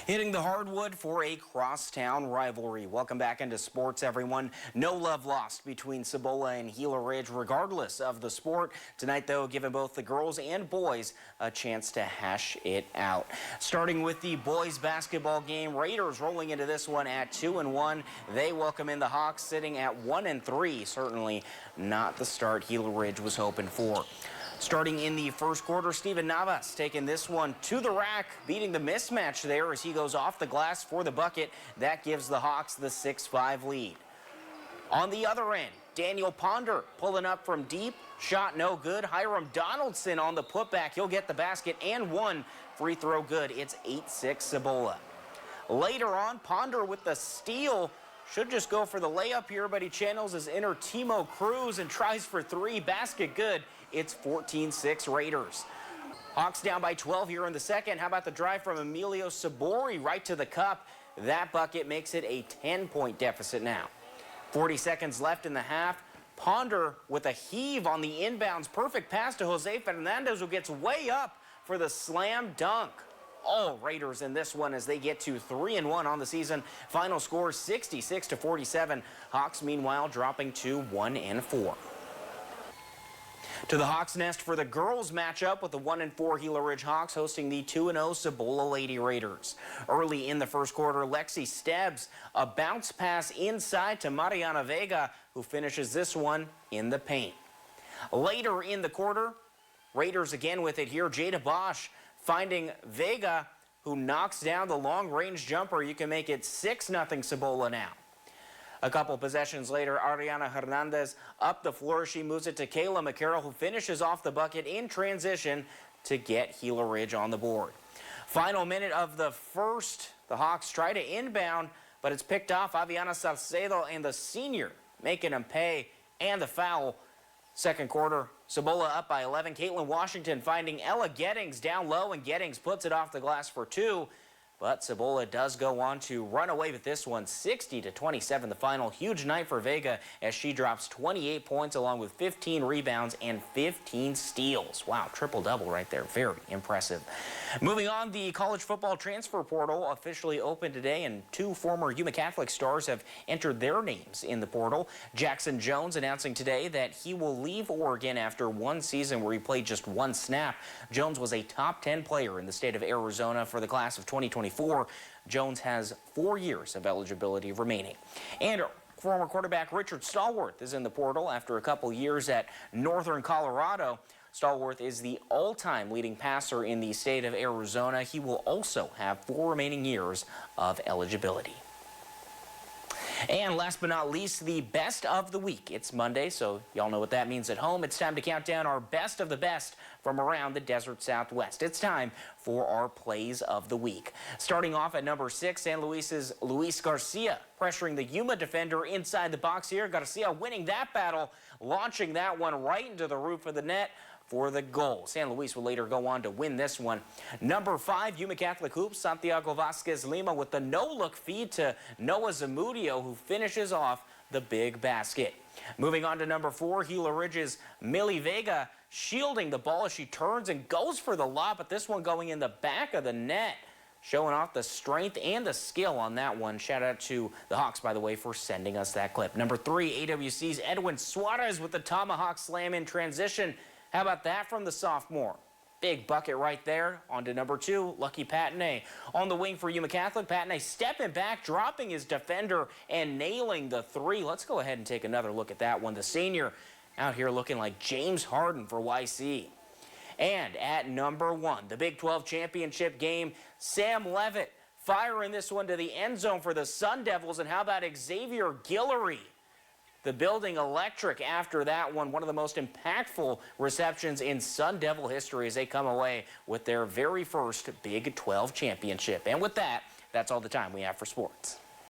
Hitting the hardwood for a crosstown rivalry. Welcome back into sports, everyone. No love lost between Cibola and Gila Ridge, regardless of the sport. Tonight, though, giving both the girls and boys a chance to hash it out. Starting with the boys basketball game, Raiders rolling into this one at 2-1. They welcome in the Hawks sitting at 1-3. Certainly not the start Gila Ridge was hoping for. Starting in the first quarter, Steven Navas taking this one to the rack, beating the mismatch there as he goes off the glass for the bucket. That gives the Hawks the 6-5 lead. On the other end, Daniel Ponder pulling up from deep, shot no good. Hiram Donaldson on the putback. He'll get the basket and one free throw good. It's 8-6 Cibola. Later on, Ponder with the steal. Should just go for the layup here, but he channels his inner Timo Cruz and tries for three. Basket good. It's 14-6 Raiders. Hawks down by 12 here in the second. How about the drive from Emilio Sabori right to the cup? That bucket makes it a 10-point deficit now. 40 seconds left in the half. Ponder with a heave on the inbounds. Perfect pass to Jose Fernandez, who gets way up for the slam dunk. All Raiders in this one as they get to 3-1 on the season. Final score 66-47. Hawks meanwhile dropping to 1-4. To the Hawks nest for the girls matchup with the 1-4 Gila Ridge Hawks hosting the 2-0 Cibola Lady Raiders. Early in the first quarter, Lexi Stebbs, a bounce pass inside to Mariana Vega, who finishes this one in the paint. Later in the quarter, Raiders again with it here. Jada Bosch finding Vega, who knocks down the long-range jumper. You can make it 6-0 Cibola now. A couple possessions later, Ariana Hernandez up the floor. She moves it to Kayla McCarroll, who finishes off the bucket in transition to get Gila Ridge on the board. Final minute of the first, the Hawks try to inbound, but it's picked off. Aviana Salcedo and the senior making them pay, and the foul. Second quarter, Cibola up by 11. Caitlin Washington finding Ella Gettings down low, and Gettings puts it off the glass for two. But Cibola does go on to run away with this one, 60-27 the final. Huge night for Vega as she drops 28 points along with 15 rebounds and 15 steals. Wow, triple-double right there. Very impressive. Moving on, the college football transfer portal officially opened today, and two former Yuma Catholic stars have entered their names in the portal. Jackson Jones announcing today that he will leave Oregon after one season where he played just one snap. Jones was a top 10 player in the state of Arizona for the class of 2024. Jones has 4 years of eligibility remaining. And former quarterback Richard Stallworth is in the portal after a couple years at Northern Colorado. Stallworth is the all-time leading passer in the state of Arizona. He will also have 4 remaining years of eligibility. And last but not least, the best of the week. It's Monday, so y'all know what that means at home. It's time to count down our best of the best from around the desert Southwest. It's time for our plays of the week. Starting off at number 6, San Luis's Luis Garcia pressuring the Yuma defender inside the box here. Garcia winning that battle, launching that one right into the roof of the net for the goal. San Luis will later go on to win this one. Number 5, Yuma Catholic Hoops, Santiago Vasquez Lima with the no-look feed to Noah Zamudio, who finishes off the big basket. Moving on to number 4, Gila Ridge's Millie Vega shielding the ball as she turns and goes for the lob, but this one going in the back of the net. Showing off the strength and the skill on that one. Shout out to the Hawks, by the way, for sending us that clip. Number 3, AWC's Edwin Suarez with the tomahawk slam in transition. How about that from the sophomore? Big bucket right there. On to number 2, Lucky Patenay. On the wing for Yuma Catholic, Patenay stepping back, dropping his defender, and nailing the 3. Let's go ahead and take another look at that one. The senior out here looking like James Harden for YC. And at number 1, the Big 12 championship game, Sam Levitt firing this one to the end zone for the Sun Devils. And how about Xavier Guillory? The building electric after that one. One of the most impactful receptions in Sun Devil history as they come away with their very first Big 12 championship. And with that, that's all the time we have for sports.